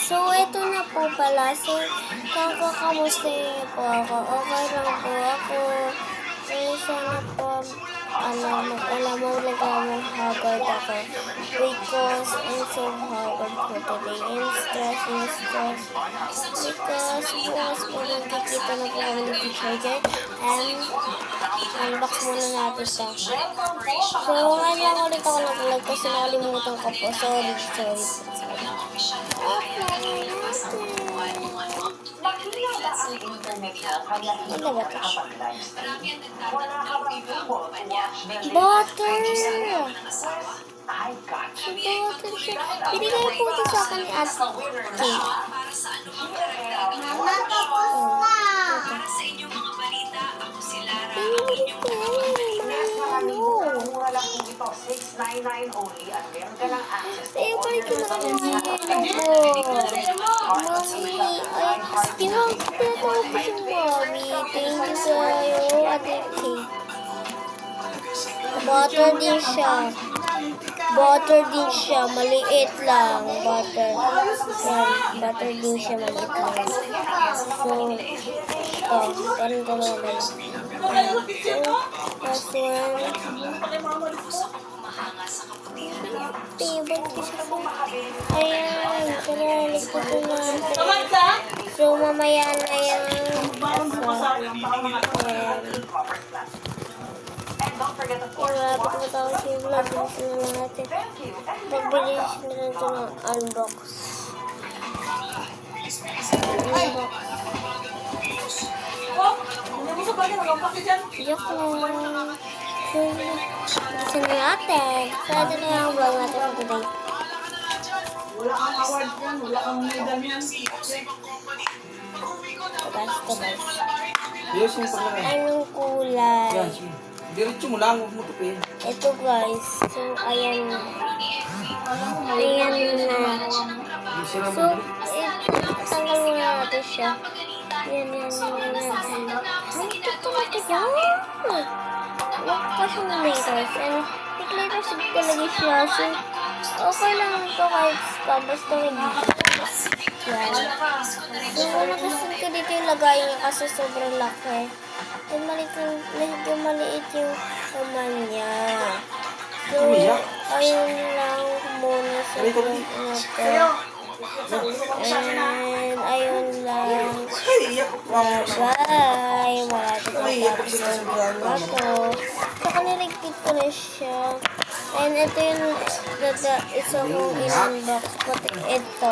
So, ito na po pala. So, kakamusta niyo po ako. Okay lang po ako. Sana po, alam mo haggard ako. Because I'm so haggard for today. And stress. Because bukas po nagkikita na po kami ng teacher. And, unbox muna natin siya. So, ngayon ulit ako nag-vlog kasi nakalimutan ko po. Sorry. Ano ba ito? Butter siya. Binigay po ito sa akin ni Ate Kate. Mama, tapos na. Balik ko na kami sa Mami, tinawag ko si Mami. Thank you sa'yo, Ate Kate. Butter din siya. Maliit lang. Butter din siya, maliit lang. So, parang dalawa lang. Last one. Tibag ko siya. Ayan, tara, ligpit ko natin. So, mamaya na yan. Wala pa matapos yung vlog. Gusto na natin. Pagbilis na lang ito ng unbox. Joke lang. Gusto na natin. Sada na yung vlog natin for today. Wala kang award yan. Wala kang medal yan. Guys. Anong kulay? Diretso mo lang, huwag mo tupin. Ito guys. So, ayan na. Ayan na. So, tanggal muna natin siya. Yan. Ito yan. Huwag pa siyang laters. And, laters talaga siya. So, okay lang ito kahit scam. Basta may details. Yan. So, nagustuhan ko dito yung lagay niya kasi sobrang laki. And medyo maliit yung naman niya. So, ayun lang muna sa vlog natin. And, ayun lang. Bye-bye. Malapit matapos ng vlog na to. Saka niligpit ko na siya. And ito yung isa kong in-unbox. Pati ito.